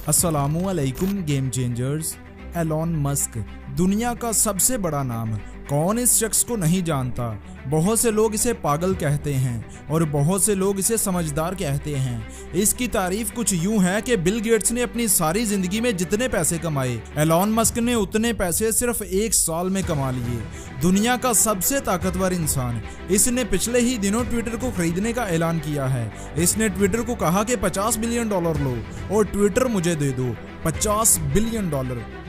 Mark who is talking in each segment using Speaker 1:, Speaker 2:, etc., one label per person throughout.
Speaker 1: अस्सलामुअलैकुम game changers. Elon Musk दुनिया का सबसे बड़ा नाम। कौन इस शख्स को नहीं जानता। बहुत से लोग इसे पागल कहते हैं और बहुत से लोग इसे समझदार कहते हैं। इसकी तारीफ कुछ यूं है कि बिल गेट्स ने अपनी सारी जिंदगी में जितने पैसे कमाए, एलॉन मस्क ने उतने पैसे सिर्फ एक साल में कमा लिए। दुनिया का सबसे ताकतवर इंसान। इसने पिछले ही दिनों ट्विटर को खरीदने का ऐलान किया है। इसने ट्विटर को कहा कि $50 बिलियन लो और ट्विटर मुझे दे दो। $50 बिलियन,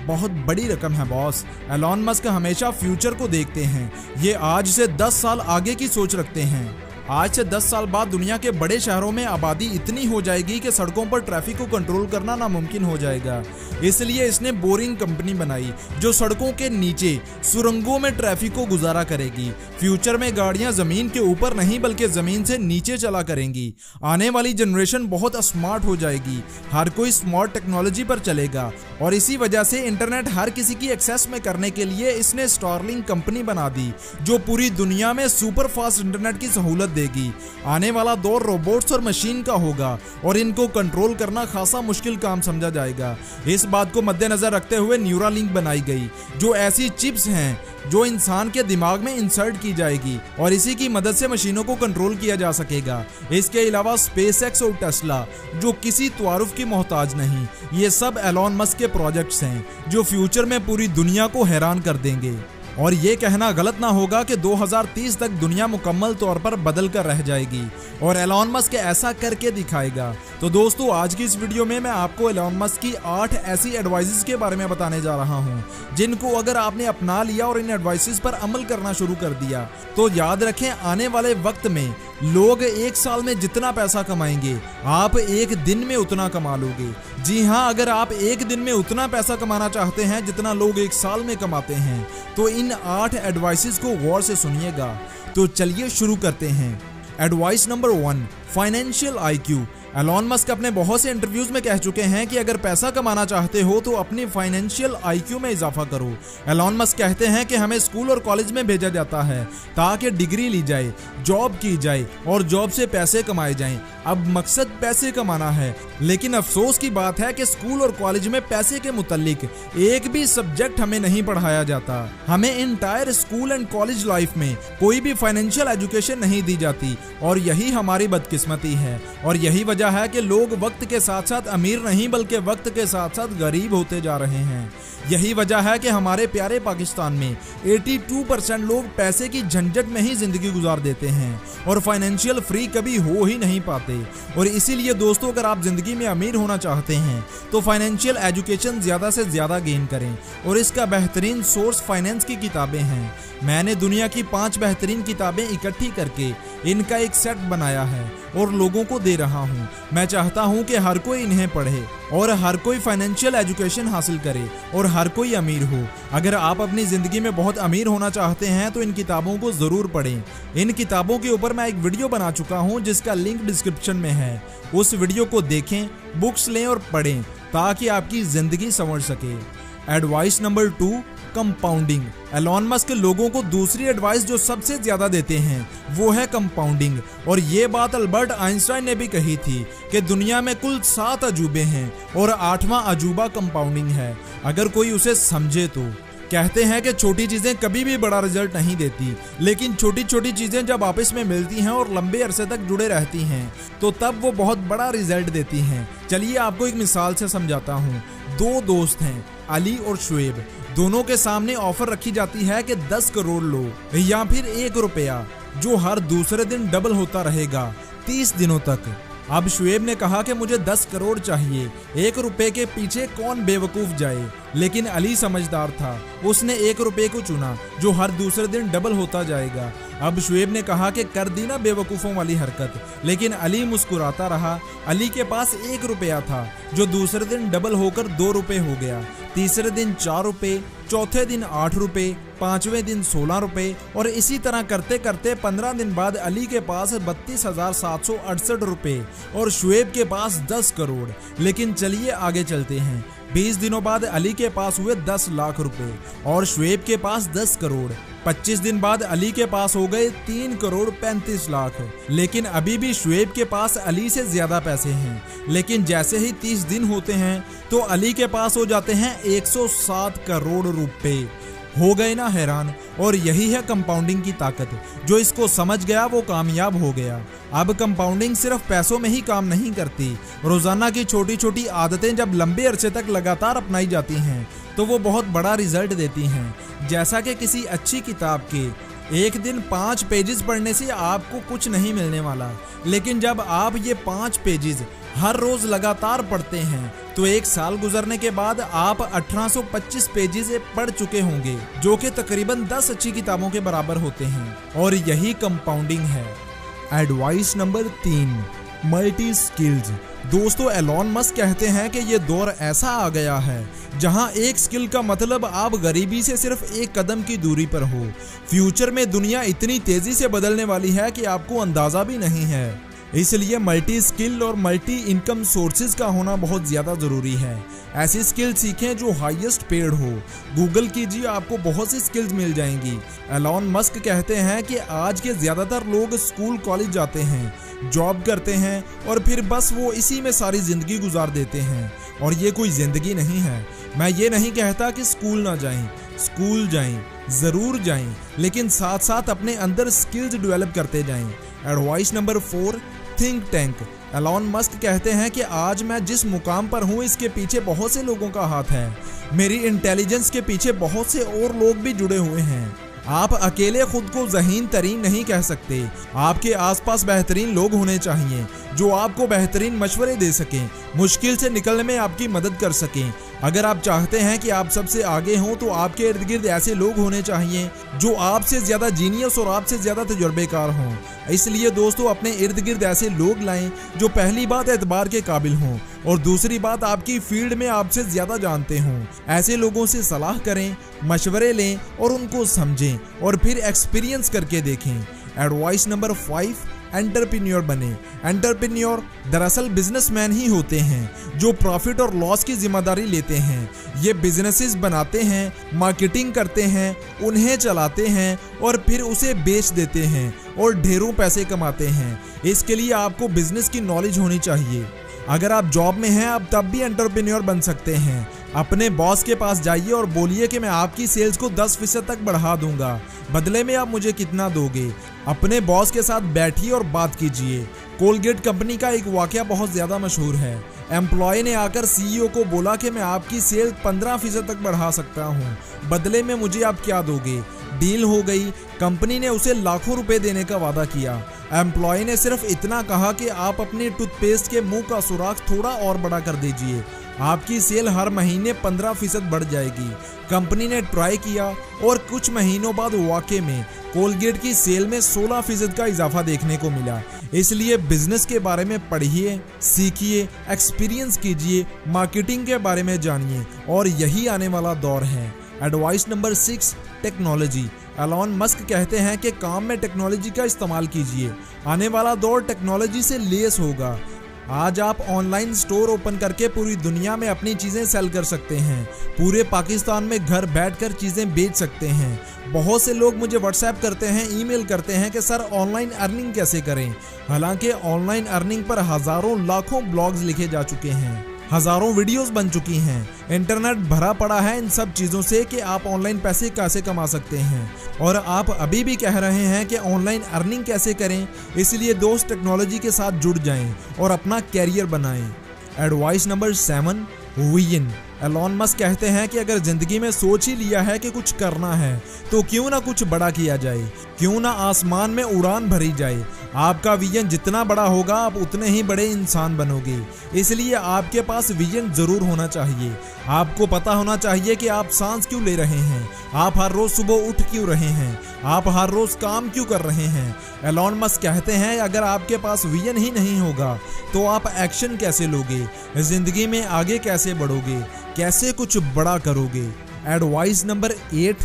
Speaker 1: बहुत बड़ी रकम है बॉस। एलॉन मस्क हमेशा फ्यूचर को देखते हैं। ये आज से 10 साल आगे की सोच रखते हैं। आज से 10 साल बाद दुनिया के बड़े शहरों में आबादी इतनी हो जाएगी कि सड़कों पर ट्रैफिक को कंट्रोल करना नामुमकिन हो जाएगा। इसलिए इसने बोरिंग कंपनी बनाई जो सड़कों के नीचे सुरंगों में ट्रैफिक को गुजारा करेगी। फ्यूचर में गाड़ियां जमीन के ऊपर नहीं बल्कि जमीन से नीचे चला करेंगी। आने वाली जनरेशन बहुत स्मार्ट हो जाएगी। हर कोई स्मार्ट टेक्नोलॉजी पर चलेगा और इसी वजह से इंटरनेट हर किसी की एक्सेस में करने के लिए इसने स्टारलिंक कंपनी बना दी जो पूरी दुनिया में सुपर फास्ट इंटरनेट की सहूलत देगी। आने वाला दौर रोबोट्स और मशीन का होगा और इनको कंट्रोल करना खासा मुश्किल काम समझा जाएगा। इस बात को मद्देनजर रखते हुए न्यूरालिंक बनाई गई जो ऐसी चिप्स हैं जो इंसान के दिमाग में इंसर्ट की जाएगी और इसी की मदद से मशीनों को कंट्रोल किया जा सकेगा। इसके अलावा स्पेसएक्स और टेस्ला जो किसी तारुफ की मोहताज नहीं। ये सब एलॉन मस्क के प्रोजेक्ट्स हैं जो फ्यूचर में पूरी दुनिया को हैरान कर देंगे। और ये कहना गलत ना होगा कि 2030 तक दुनिया मुकम्मल तौर पर बदल कर रह जाएगी और एलॉन मस्क ऐसा करके दिखाएगा। तो दोस्तों, आज की इस वीडियो में मैं आपको एलॉन मस्क की 8 ऐसी एडवाइसेस के बारे में बताने जा रहा हूं जिनको अगर आपने अपना लिया और इन एडवाइसेस पर अमल करना शुरू कर दिया तो याद रखें, आने वाले वक्त में लोग एक साल में जितना पैसा कमाएंगे आप एक दिन में उतना कमा लोगे। जी हाँ, अगर आप एक दिन में उतना पैसा कमाना चाहते हैं जितना लोग एक साल में कमाते हैं तो इन 8 एडवाइसेस को गौर से सुनिएगा। तो चलिए शुरू करते हैं। Advice number 1, financial IQ। Elon Musk अपने बहुत से इंटरव्यूज में कह चुके हैं कि अगर पैसा कमाना चाहते हो तो अपनी फाइनेंशियल IQ में इजाफा करो। एलॉन मस्क कहते हैं कि हमें स्कूल और कॉलेज में भेजा जाता है ताकि डिग्री ली जाए, जॉब की जाए और जॉब से पैसे कमाए जाएं। अब मकसद पैसे कमाना है, लेकिन अफसोस की बात है कि स्कूल और कॉलेज में पैसे के मुतालिक एक भी सब्जेक्ट हमें नहीं पढ़ाया जाता। हमें entire school and college life में कोई भी फाइनेंशियल एजुकेशन नहीं दी जाती और यही हमारी बदकिस्मती है। और यही वजह है कि लोग वक्त के साथ साथ अमीर नहीं बल्कि वक्त के साथ साथ गरीब होते जा रहे हैं। यही वजह है कि हमारे प्यारे पाकिस्तान में 82% लोग पैसे की झंझट में ही जिंदगी गुजार देते हैं और फाइनेंशियल फ्री कभी हो ही नहीं पाते। और इसीलिए दोस्तों, अगर आप जिंदगी में अमीर होना चाहते हैं तो फाइनेंशियल एजुकेशन ज्यादा से ज्यादा गेन करें और इसका बेहतरीन सोर्स फाइनेंस की किताबें हैं। मैंने दुनिया की 5 बेहतरीन किताबें इकट्ठी करके इनका एक सेट बनाया है और लोगों को दे रहा हूं। मैं चाहता हूं कि हर कोई इन्हें पढ़े और हर कोई फाइनेंशियल एजुकेशन हासिल करे और हर कोई अमीर हो। अगर आप अपनी जिंदगी में बहुत अमीर होना चाहते हैं तो इन किताबों को जरूर पढ़ें। इन किताबों के ऊपर मैं एक वीडियो बना चुका हूं जिसका लिंक डिस्क्रिप्शन में है। उस वीडियो को देखें, बुक्स लें और पढ़ें ताकि आपकी जिंदगी संवर सके। Advice number 2, compounding. Elon Musk लोगों को दूसरी एडवाइस जो सबसे ज्यादा देते हैं वो है कंपाउंडिंग। और ये बात अल्बर्ट आइंस्टाइन ने भी कही थी कि दुनिया में कुल 7 अजूबे हैं और 8वां अजूबा कंपाउंडिंग है, अगर कोई उसे समझे तो। कहते हैं कि छोटी चीजें कभी भी बड़ा रिजल्ट नहीं देती, लेकिन छोटी छोटी चीजें जब आपस में मिलती हैं और लंबे अरसे तक जुड़े रहती हैं तो तब वो बहुत बड़ा रिजल्ट देती हैं। चलिए आपको एक मिसाल से समझाता हूँ। 2 दोस्त हैं, अली और शुएब। दोनों के सामने ऑफर रखी जाती है कि 10 करोड़ लो या फिर 1 रुपया जो हर दूसरे दिन डबल होता रहेगा 30 दिनों तक। अब शुएब ने कहा कि मुझे 10 करोड़ चाहिए, 1 रुपए के पीछे कौन बेवकूफ जाए। लेकिन अली समझदार था, उसने 1 रुपए को चुना जो हर दूसरे दिन डबल होता जाएगा। अब शुएब ने कहा कि कर दी ना बेवकूफ़ों वाली हरकत, लेकिन अली मुस्कुराता रहा। अली के पास 1 रुपया था जो दूसरे दिन डबल होकर 2 रुपए हो गया, तीसरे दिन 4 रुपए, चौथे दिन 8 रुपए, 5वें दिन 16 रुपए और इसी तरह करते करते 15 दिन बाद अली के पास 32,768 रुपए और शुएब के पास 10 करोड़। लेकिन चलिए आगे चलते हैं। 20 दिनों बाद अली के पास हुए 10 लाख रुपए और शुएब के पास 10 करोड़। 25 दिन बाद अली के पास हो गए 3 करोड़ 35 लाख। लेकिन अभी भी शुएब के पास अली से ज्यादा पैसे हैं। लेकिन जैसे ही 30 दिन होते हैं तो अली के पास हो जाते हैं 107 करोड़ रुपए। हो गए ना हैरान। और यही है कंपाउंडिंग की ताकत। जो इसको समझ गया वो कामयाब हो गया। अब कंपाउंडिंग सिर्फ पैसों में ही काम नहीं करती। रोजाना की छोटी छोटी आदतें जब लंबे अरसे तक लगातार अपनाई जाती हैं तो वो बहुत बड़ा रिजल्ट देती हैं। जैसा कि किसी अच्छी किताब के एक दिन 5 पेजेस पढ़ने से आपको कुछ नहीं मिलने वाला, लेकिन जब आप ये 5 पेजेस हर रोज लगातार पढ़ते हैं तो 1 साल गुजरने के बाद आप 1825 पेजेस पढ़ चुके होंगे, जो कि तकरीबन 10 अच्छी किताबों के बराबर होते हैं। और यही कंपाउंडिंग है। Advice number 3, multi skills. दोस्तों, एलॉन मस्क कहते हैं कि ये दौर ऐसा आ गया है जहां एक स्किल का मतलब आप गरीबी से सिर्फ 1 कदम की दूरी पर हो। फ्यूचर में दुनिया इतनी तेजी से बदलने वाली है कि आपको अंदाजा भी नहीं है। इसलिए मल्टी स्किल और मल्टी इनकम सोर्सेज का होना बहुत ज़्यादा ज़रूरी है। ऐसी स्किल सीखें जो हाईएस्ट पेड हो। गूगल कीजिए, आपको बहुत सी स्किल्स मिल जाएंगी। एलॉन मस्क कहते हैं कि आज के ज़्यादातर लोग स्कूल कॉलेज जाते हैं, जॉब करते हैं और फिर बस वो इसी में सारी ज़िंदगी गुजार देते हैं। और ये कोई ज़िंदगी नहीं है। मैं ये नहीं कहता कि स्कूल ना जाएं, स्कूल जाएं, ज़रूर जाएं, लेकिन साथ साथ अपने अंदर स्किल्स डेवलप करते जाएं। Advice number 4, think tank. Elon Musk कहते हैं कि आज मैं जिस मुकाम पर हूँ इसके पीछे बहुत से लोगों का हाथ है। मेरी इंटेलिजेंस के पीछे बहुत से और लोग भी जुड़े हुए हैं। आप अकेले खुद को ज़हीन तरीन नहीं कह सकते। आपके आसपास बेहतरीन लोग होने चाहिए जो आपको बेहतरीन मशवरे दे सकें, मुश्किल से निकलने में आपकी मदद कर सकें। अगर आप चाहते हैं कि आप सबसे आगे हों तो आपके इर्द गिर्द ऐसे लोग होने चाहिए जो आपसे ज़्यादा जीनियस और आपसे ज़्यादा तजुर्बेकार हों। इसलिए दोस्तों, अपने इर्द गिर्द ऐसे लोग लाएं जो पहली बात एतबार के काबिल हों और दूसरी बात आपकी फील्ड में आपसे ज़्यादा जानते हों। ऐसे लोगों से सलाह करें, मशवरे लें और उनको समझें और फिर एक्सपीरियंस करके देखें। एडवाइस नंबर 5, एंटरप्रेन्योर बने। एंटरप्रेन्योर दरअसल बिजनेसमैन ही होते हैं जो प्रॉफिट और लॉस की जिम्मेदारी लेते हैं। ये बिजनेसेस बनाते हैं, मार्केटिंग करते हैं, उन्हें चलाते हैं और फिर उसे बेच देते हैं और ढेरों पैसे कमाते हैं। इसके लिए आपको बिजनेस की नॉलेज होनी चाहिए। अगर आप जॉब में हैं आप तब भी एंटरप्रेन्योर बन सकते हैं। अपने बॉस के पास जाइए और बोलिए कि मैं आपकी सेल्स को 10% तक बढ़ा दूंगा, बदले में आप मुझे कितना दोगे। अपने बॉस के साथ बैठिए और बात कीजिए। कोलगेट कंपनी का एक वाकया बहुत ज़्यादा मशहूर है। एम्प्लॉय ने आकर सीईओ को बोला कि मैं आपकी सेल 15% तक बढ़ा सकता हूँ, बदले में मुझे आप क्या दोगे। डील हो गई। कंपनी ने उसे लाखों रुपए देने का वादा किया। एम्प्लॉय ने सिर्फ इतना कहा कि आप अपने टूथपेस्ट के मुंह का सुराख थोड़ा और बड़ा कर दीजिए, आपकी सेल हर महीने 15% बढ़ जाएगी। कंपनी ने ट्राई किया और कुछ महीनों बाद वाकई में कोलगेट की सेल में 16% का इजाफा देखने को मिला। इसलिए बिजनेस के बारे में पढ़िए, सीखिए, एक्सपीरियंस कीजिए, मार्केटिंग के बारे में जानिए और यही आने वाला दौर है। Advice number 6, technology. Elon Musk कहते हैं कि काम में टेक्नोलॉजी का इस्तेमाल कीजिए। आने वाला दौर टेक्नोलॉजी से लेस होगा। आज आप ऑनलाइन स्टोर ओपन करके पूरी दुनिया में अपनी चीज़ें सेल कर सकते हैं। पूरे पाकिस्तान में घर बैठकर चीज़ें बेच सकते हैं। बहुत से लोग मुझे व्हाट्सएप करते हैं, ईमेल करते हैं कि सर ऑनलाइन अर्निंग कैसे करें। हालांकि ऑनलाइन अर्निंग पर हज़ारों लाखों ब्लॉग्स लिखे जा चुके हैं, हज़ारों वीडियोस बन चुकी हैं। इंटरनेट भरा पड़ा है इन सब चीज़ों से कि आप ऑनलाइन पैसे कैसे कमा सकते हैं। और आप अभी भी कह रहे हैं कि ऑनलाइन अर्निंग कैसे करें। इसलिए दोस्त, टेक्नोलॉजी के साथ जुड़ जाएं और अपना कैरियर बनाएं। Advice number 7, vision. Elon Musk कहते हैं कि अगर ज़िंदगी में सोच ही लिया है कि कुछ करना है तो क्यों ना कुछ बड़ा किया जाए, क्यों ना आसमान में उड़ान भरी जाए। आपका विजन जितना बड़ा होगा आप उतने ही बड़े इंसान बनोगे। इसलिए आपके पास विजन ज़रूर होना चाहिए। आपको पता होना चाहिए कि आप सांस क्यों ले रहे हैं, आप हर रोज़ सुबह उठ क्यों रहे हैं, आप हर रोज़ काम क्यों कर रहे हैं। एलॉन मस्क कहते हैं अगर आपके पास विजन ही नहीं होगा तो आप एक्शन कैसे लोगे, ज़िंदगी में आगे कैसे बढ़ोगे, कैसे कुछ बड़ा करोगे। Advice number 8,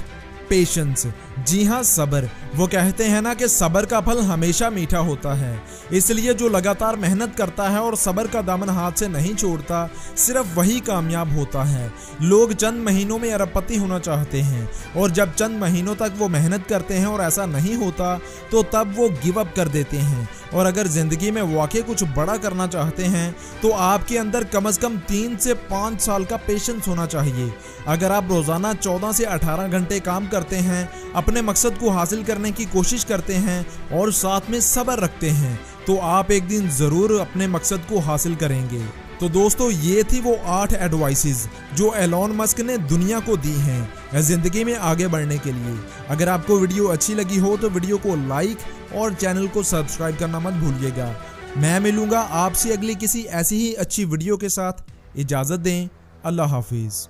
Speaker 1: patience. जी हाँ, सब्र। वो कहते हैं ना कि सब्र का फल हमेशा मीठा होता है। इसलिए जो लगातार मेहनत करता है और सब्र का दामन हाथ से नहीं छोड़ता, सिर्फ वही कामयाब होता है। लोग चंद महीनों में अरबपति होना चाहते हैं और जब चंद महीनों तक वो मेहनत करते हैं और ऐसा नहीं होता तो तब वो गिव अप कर देते हैं। और अगर ज़िंदगी में वाकई कुछ बड़ा करना चाहते हैं तो आपके अंदर कम से कम 3 से 5 साल का पेशेंस होना चाहिए। अगर आप रोज़ाना 14 से 18 घंटे काम करते हैं, अपने मकसद को हासिल करने की कोशिश करते हैं और साथ में सब्र रखते हैं, तो आप एक दिन ज़रूर अपने मकसद को हासिल करेंगे। तो दोस्तों, ये थी वो 8 एडवाइसेस जो एलॉन मस्क ने दुनिया को दी हैं ज़िंदगी में आगे बढ़ने के लिए। अगर आपको वीडियो अच्छी लगी हो तो वीडियो को लाइक और चैनल को सब्सक्राइब करना मत भूलिएगा। मैं मिलूंगा आपसे अगली किसी ऐसी ही अच्छी वीडियो के साथ। इजाज़त दें। अल्लाह हाफिज़।